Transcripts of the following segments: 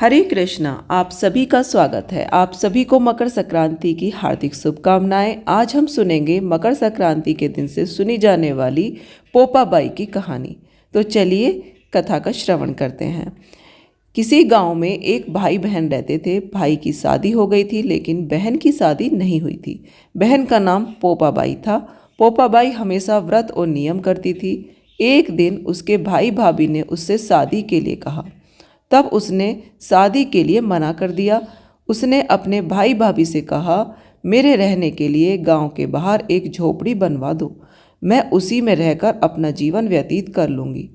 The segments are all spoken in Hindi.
हरे कृष्णा। आप सभी का स्वागत है। आप सभी को मकर संक्रांति की हार्दिक शुभकामनाएं। आज हम सुनेंगे मकर संक्रांति के दिन से सुनी जाने वाली पोपाबाई की कहानी। तो चलिए कथा का श्रवण करते हैं। किसी गांव में एक भाई बहन रहते थे। भाई की शादी हो गई थी लेकिन बहन की शादी नहीं हुई थी। बहन का नाम पोपाबाई था। पोपाबाई हमेशा व्रत और नियम करती थी। एक दिन उसके भाई भाभी ने उससे शादी के लिए कहा, तब उसने शादी के लिए मना कर दिया। उसने अपने भाई भाभी से कहा, मेरे रहने के लिए गांव के बाहर एक झोपड़ी बनवा दो, मैं उसी में रहकर अपना जीवन व्यतीत कर लूँगी।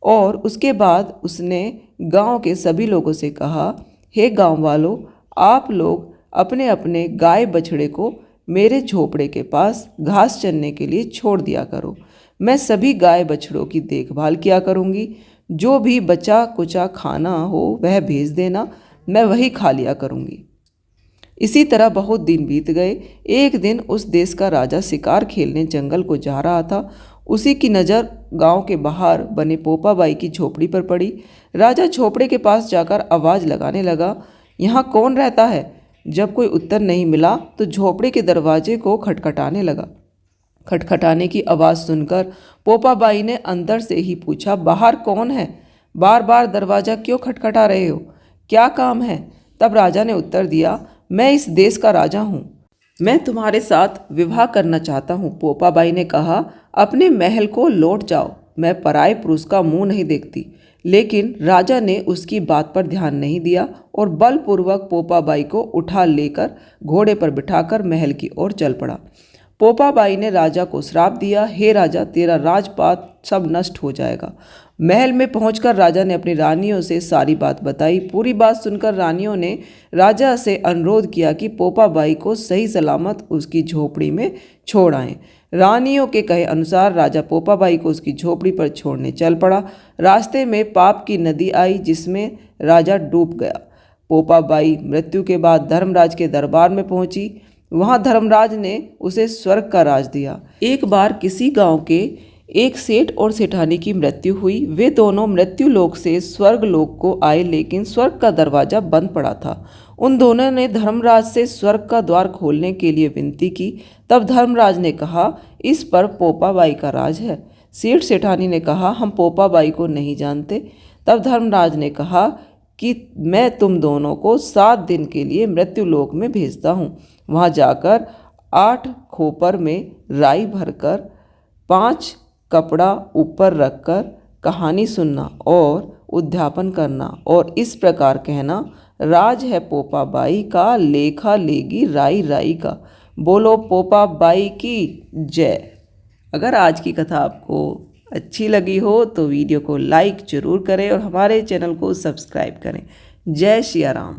और उसके बाद उसने गांव के सभी लोगों से कहा, हे गांव वालों, आप लोग अपने अपने गाय बछड़े को मेरे झोपड़े के पास घास चरने के लिए छोड़ दिया करो। मैं सभी गाय बछड़ों की देखभाल किया करूँगी। जो भी बचा कुचा खाना हो वह भेज देना, मैं वही खा लिया करूँगी। इसी तरह बहुत दिन बीत गए। एक दिन उस देश का राजा शिकार खेलने जंगल को जा रहा था। उसी की नज़र गांव के बाहर बने पोपाबाई की झोपड़ी पर पड़ी। राजा झोपड़े के पास जाकर आवाज़ लगाने लगा, यहाँ कौन रहता है? जब कोई उत्तर नहीं मिला तो झोपड़े के दरवाजे को खटखटाने लगा। खटखटाने की आवाज़ सुनकर पोपाबाई ने अंदर से ही पूछा, बाहर कौन है? बार बार दरवाज़ा क्यों खटखटा रहे हो? क्या काम है? तब राजा ने उत्तर दिया, मैं इस देश का राजा हूँ, मैं तुम्हारे साथ विवाह करना चाहता हूँ। पोपाबाई ने कहा, अपने महल को लौट जाओ, मैं पराये पुरुष का मुंह नहीं देखती। लेकिन राजा ने उसकी बात पर ध्यान नहीं दिया और बलपूर्वक पोपाबाई को उठा लेकर घोड़े पर बिठाकर महल की ओर चल पड़ा। पोपाबाई ने राजा को श्राप दिया, हे राजा, तेरा राजपाट सब नष्ट हो जाएगा। महल में पहुंचकर राजा ने अपनी रानियों से सारी बात बताई। पूरी बात सुनकर रानियों ने राजा से अनुरोध किया कि पोपाबाई को सही सलामत उसकी झोपड़ी में छोड़ आएं। रानियों के कहे अनुसार राजा पोपाबाई को उसकी झोपड़ी पर छोड़ने चल पड़ा। रास्ते में पाप की नदी आई जिसमें राजा डूब गया। पोपाबाई मृत्यु के बाद धर्मराज के दरबार में पहुंची। वहां धर्मराज ने उसे स्वर्ग का राज दिया। एक बार किसी गांव के एक सेठ और सेठानी की मृत्यु हुई। वे दोनों मृत्यु लोक से स्वर्ग लोक को आए लेकिन स्वर्ग का दरवाजा बंद पड़ा था। उन दोनों ने धर्मराज से स्वर्ग का द्वार खोलने के लिए विनती की। तब धर्मराज ने कहा, इस पर पोपाबाई का राज है। सेठ सेठानी ने कहा, हम पोपाबाई को नहीं जानते। तब धर्मराज ने कहा कि मैं तुम दोनों को 7 दिन के लिए मृत्यु लोक में भेजता हूँ। वहाँ जाकर 8 खोपर में राई भरकर 5 कपड़ा ऊपर रखकर कहानी सुनना और उद्यापन करना और इस प्रकार कहना, राज है पोपाबाई का, लेखा लेगी राई राई का। बोलो पोपाबाई की जय। अगर आज की कथा आपको अच्छी लगी हो तो वीडियो को लाइक ज़रूर करें और हमारे चैनल को सब्सक्राइब करें। जय सिया राम।